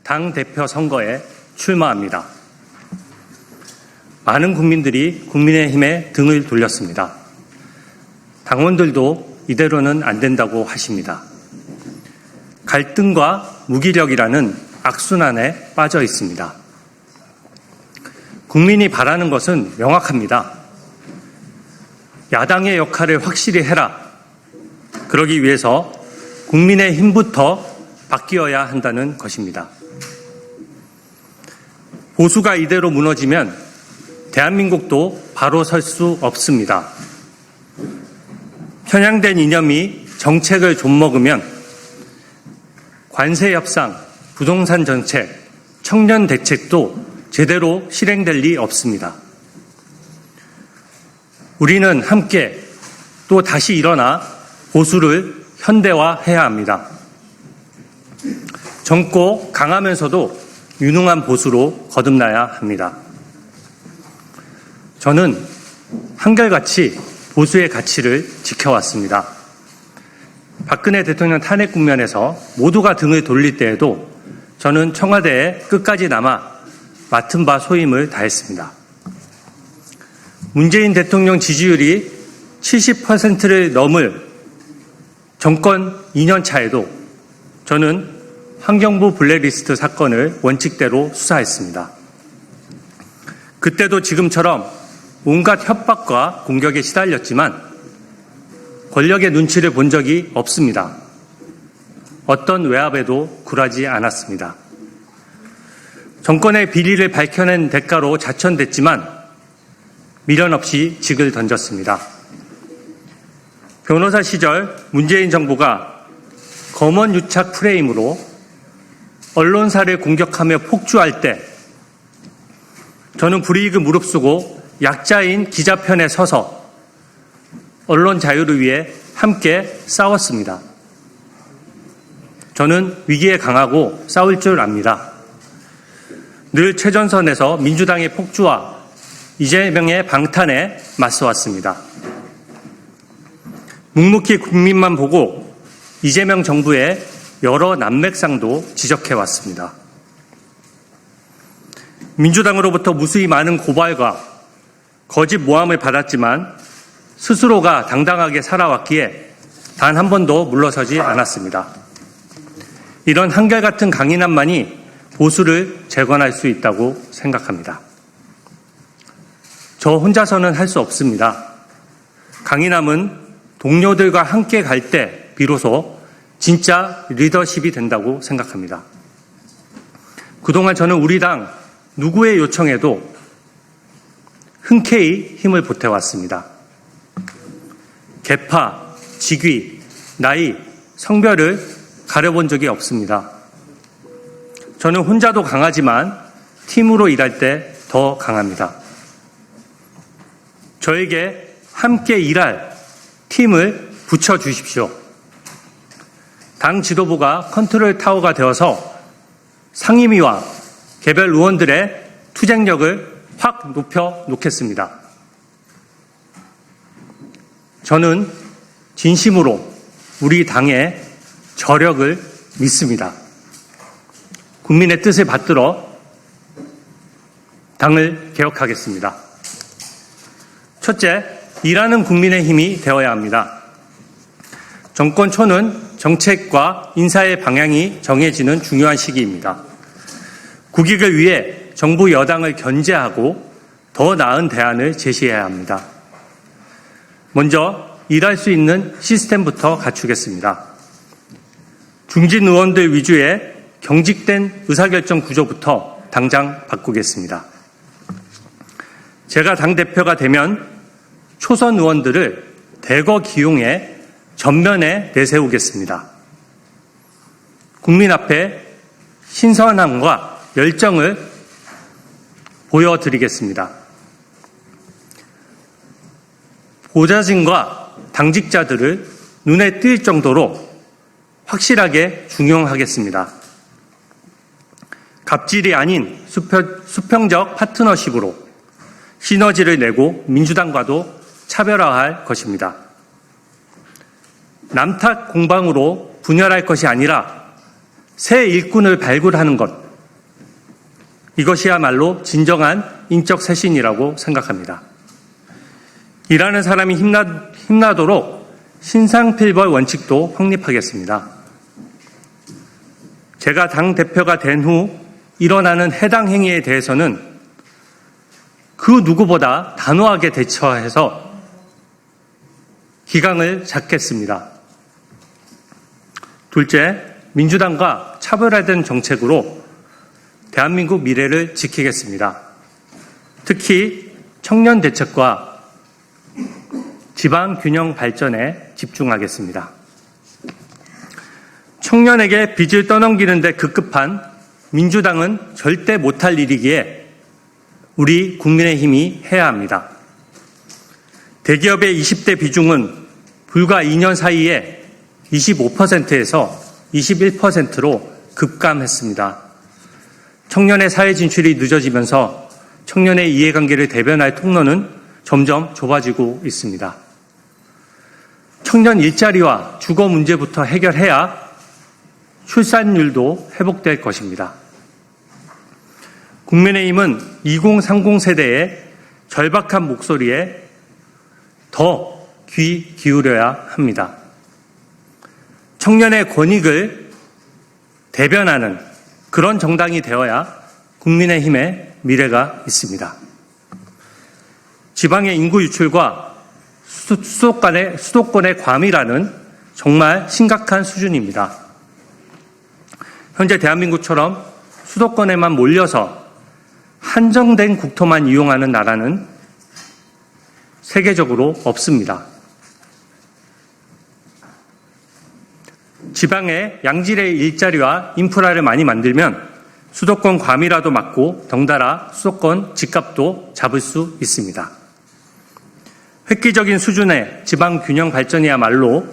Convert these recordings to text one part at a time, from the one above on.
당대표 선거에 출마합니다. 많은 국민들이 국민의힘에 등을 돌렸습니다. 당원들도 이대로는 안 된다고 하십니다. 갈등과 무기력이라는 악순환에 빠져 있습니다. 국민이 바라는 것은 명확합니다. 야당의 역할을 확실히 해라. 그러기 위해서 국민의힘부터 바뀌어야 한다는 것입니다. 보수가 이대로 무너지면 대한민국도 바로 설 수 없습니다. 편향된 이념이 정책을 좀먹으면 관세 협상, 부동산 정책, 청년 대책도 제대로 실행될 리 없습니다. 우리는 함께 또 다시 일어나 보수를 현대화해야 합니다. 젊고 강하면서도 유능한 보수로 거듭나야 합니다. 저는 한결같이 보수의 가치를 지켜왔습니다. 박근혜 대통령 탄핵 국면에서 모두가 등을 돌릴 때에도 저는 청와대에 끝까지 남아 맡은 바 소임을 다했습니다. 문재인 대통령 지지율이 70%를 넘을 정권 2년 차에도 저는 환경부 블랙리스트 사건을 원칙대로 수사했습니다. 그때도 지금처럼 온갖 협박과 공격에 시달렸지만 권력의 눈치를 본 적이 없습니다. 어떤 외압에도 굴하지 않았습니다. 정권의 비리를 밝혀낸 대가로 자천됐지만 미련 없이 직을 던졌습니다. 변호사 시절 문재인 정부가 검언 유착 프레임으로 언론사를 공격하며 폭주할 때 저는 불이익을 무릅쓰고 약자인 기자 편에 서서 언론 자유를 위해 함께 싸웠습니다. 저는 위기에 강하고 싸울 줄 압니다. 늘 최전선에서 민주당의 폭주와 이재명의 방탄에 맞서왔습니다. 묵묵히 국민만 보고 이재명 정부의 여러 난맥상도 지적해왔습니다. 민주당으로부터 무수히 많은 고발과 거짓 모함을 받았지만 스스로가 당당하게 살아왔기에 단 한 번도 물러서지 않았습니다. 이런 한결같은 강인함만이 보수를 재건할 수 있다고 생각합니다. 저 혼자서는 할 수 없습니다. 강인함은 동료들과 함께 갈 때 비로소 진짜 리더십이 된다고 생각합니다. 그동안 저는 우리 당 누구의 요청에도 흔쾌히 힘을 보태왔습니다. 계파, 직위, 나이, 성별을 가려본 적이 없습니다. 저는 혼자도 강하지만 팀으로 일할 때 더 강합니다. 저에게 함께 일할 팀을 붙여주십시오. 당 지도부가 컨트롤 타워가 되어서 상임위와 개별 의원들의 투쟁력을 확 높여 놓겠습니다. 저는 진심으로 우리 당의 저력을 믿습니다. 국민의 뜻을 받들어 당을 개혁하겠습니다. 첫째, 일하는 국민의힘이 되어야 합니다. 정권 초는 정책과 인사의 방향이 정해지는 중요한 시기입니다. 국익을 위해 정부 여당을 견제하고 더 나은 대안을 제시해야 합니다. 먼저 일할 수 있는 시스템부터 갖추겠습니다. 중진 의원들 위주의 경직된 의사결정 구조부터 당장 바꾸겠습니다. 제가 당대표가 되면 초선 의원들을 대거 기용해 전면에 내세우겠습니다. 국민 앞에 신선함과 열정을 보여드리겠습니다. 보좌진과 당직자들을 눈에 띌 정도로 확실하게 중용하겠습니다. 갑질이 아닌 수평적 파트너십으로 시너지를 내고 민주당과도 차별화할 것입니다. 남탓 공방으로 분열할 것이 아니라 새 일꾼을 발굴하는 것, 이것이야말로 진정한 인적 쇄신이라고 생각합니다. 일하는 사람이 힘나도록 신상필벌 원칙도 확립하겠습니다. 제가 당대표가 된 후 일어나는 해당 행위에 대해서는 그 누구보다 단호하게 대처해서 기강을 잡겠습니다. 둘째, 민주당과 차별화된 정책으로 대한민국 미래를 지키겠습니다. 특히 청년 대책과 지방 균형 발전에 집중하겠습니다. 청년에게 빚을 떠넘기는 데 급급한 민주당은 절대 못할 일이기에 우리 국민의힘이 해야 합니다. 대기업의 20대 비중은 불과 2년 사이에 25%에서 21%로 급감했습니다. 청년의 사회 진출이 늦어지면서 청년의 이해관계를 대변할 통로는 점점 좁아지고 있습니다. 청년 일자리와 주거 문제부터 해결해야 출산율도 회복될 것입니다. 국민의힘은 2030 세대의 절박한 목소리에 더 귀 기울여야 합니다. 청년의 권익을 대변하는 그런 정당이 되어야 국민의힘의 미래가 있습니다. 지방의 인구 유출과 수도권의 과밀화는 정말 심각한 수준입니다. 현재 대한민국처럼 수도권에만 몰려서 한정된 국토만 이용하는 나라는 세계적으로 없습니다. 지방에 양질의 일자리와 인프라를 많이 만들면 수도권 과밀화도 막고 덩달아 수도권 집값도 잡을 수 있습니다. 획기적인 수준의 지방 균형 발전이야말로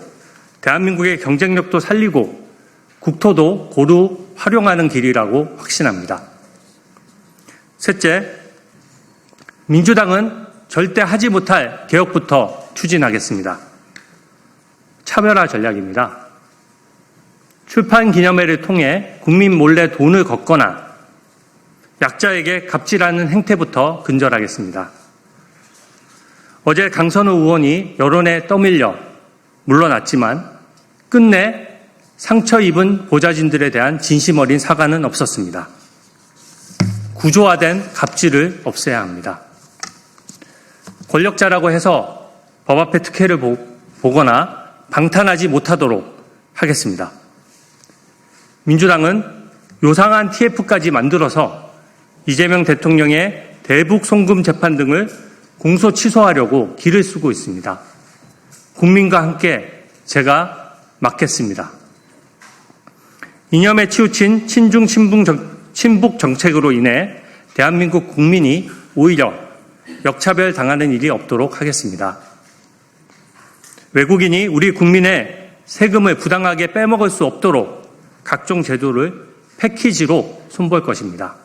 대한민국의 경쟁력도 살리고 국토도 고루 활용하는 길이라고 확신합니다. 셋째, 민주당은 절대 하지 못할 개혁부터 추진하겠습니다. 차별화 전략입니다. 출판 기념회를 통해 국민 몰래 돈을 걷거나 약자에게 갑질하는 행태부터 근절하겠습니다. 어제 강선우 의원이 여론에 떠밀려 물러났지만 끝내 상처 입은 보좌진들에 대한 진심 어린 사과는 없었습니다. 구조화된 갑질을 없애야 합니다. 권력자라고 해서 법 앞에 특혜를 보거나 방탄하지 못하도록 하겠습니다. 민주당은 요상한 TF까지 만들어서 이재명 대통령의 대북 송금 재판 등을 공소 취소하려고 길을 쓰고 있습니다. 국민과 함께 제가 막겠습니다. 이념에 치우친 친중 친북 정책으로 인해 대한민국 국민이 오히려 역차별 당하는 일이 없도록 하겠습니다. 외국인이 우리 국민의 세금을 부당하게 빼먹을 수 없도록 각종 제도를 패키지로 손볼 것입니다.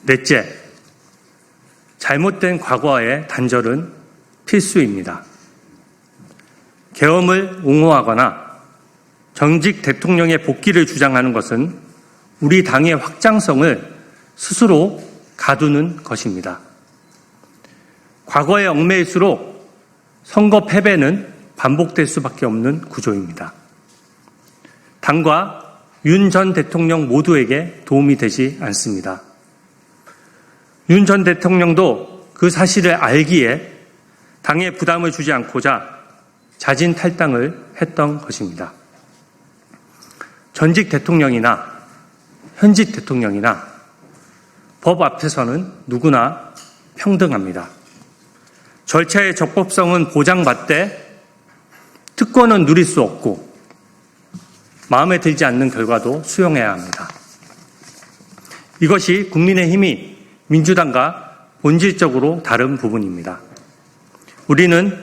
넷째, 잘못된 과거의 단절은 필수입니다. 계엄을 옹호하거나 전직 대통령의 복귀를 주장하는 것은 우리 당의 확장성을 스스로 가두는 것입니다. 과거에 얽매일수록 선거 패배는 반복될 수밖에 없는 구조입니다. 당과 윤 전 대통령 모두에게 도움이 되지 않습니다. 윤 전 대통령도 그 사실을 알기에 당에 부담을 주지 않고자 자진 탈당을 했던 것입니다. 전직 대통령이나 현직 대통령이나 법 앞에서는 누구나 평등합니다. 절차의 적법성은 보장받되 특권은 누릴 수 없고 마음에 들지 않는 결과도 수용해야 합니다. 이것이 국민의힘이 민주당과 본질적으로 다른 부분입니다. 우리는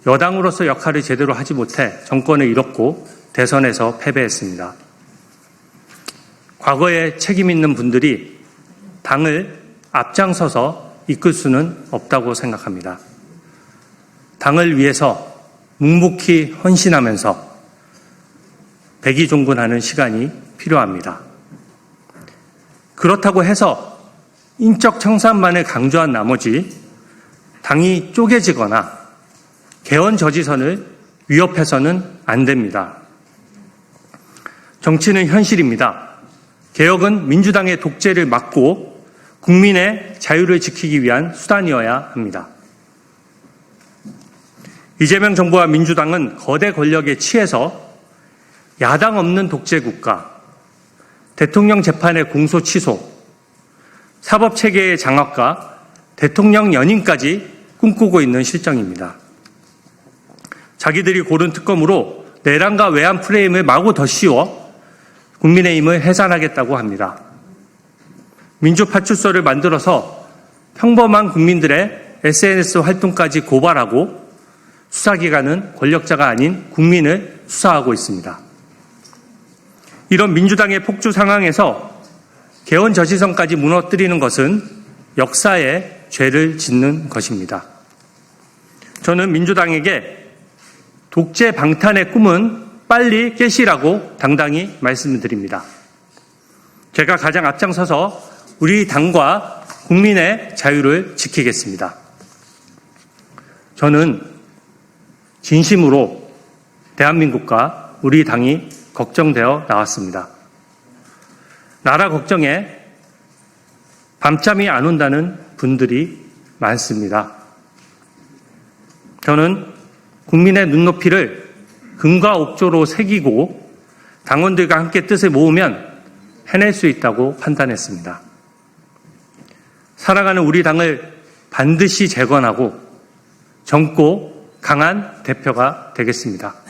여당으로서 역할을 제대로 하지 못해 정권을 잃었고 대선에서 패배했습니다. 과거에 책임 있는 분들이 당을 앞장서서 이끌 수는 없다고 생각합니다. 당을 위해서 묵묵히 헌신하면서 백의종군하는 시간이 필요합니다. 그렇다고 해서 인적 청산만을 강조한 나머지 당이 쪼개지거나 개헌 저지선을 위협해서는 안 됩니다. 정치는 현실입니다. 개혁은 민주당의 독재를 막고 국민의 자유를 지키기 위한 수단이어야 합니다. 이재명 정부와 민주당은 거대 권력에 취해서 야당 없는 독재 국가, 대통령 재판의 공소 취소, 사법체계의 장악과 대통령 연임까지 꿈꾸고 있는 실정입니다. 자기들이 고른 특검으로 내란과 외환 프레임을 마구 덧씌워 국민의힘을 해산하겠다고 합니다. 민주파출소를 만들어서 평범한 국민들의 SNS 활동까지 고발하고 수사기관은 권력자가 아닌 국민을 수사하고 있습니다. 이런 민주당의 폭주 상황에서 개헌 저지선까지 무너뜨리는 것은 역사에 죄를 짓는 것입니다. 저는 민주당에게 독재 방탄의 꿈은 빨리 깨시라고 당당히 말씀드립니다. 제가 가장 앞장서서 우리 당과 국민의 자유를 지키겠습니다. 저는 진심으로 대한민국과 우리 당이 걱정되어 나왔습니다. 나라 걱정에 밤잠이 안 온다는 분들이 많습니다. 저는 국민의 눈높이를 금과 옥조로 새기고 당원들과 함께 뜻을 모으면 해낼 수 있다고 판단했습니다. 살아가는 우리 당을 반드시 재건하고 젊고 강한 대표가 되겠습니다.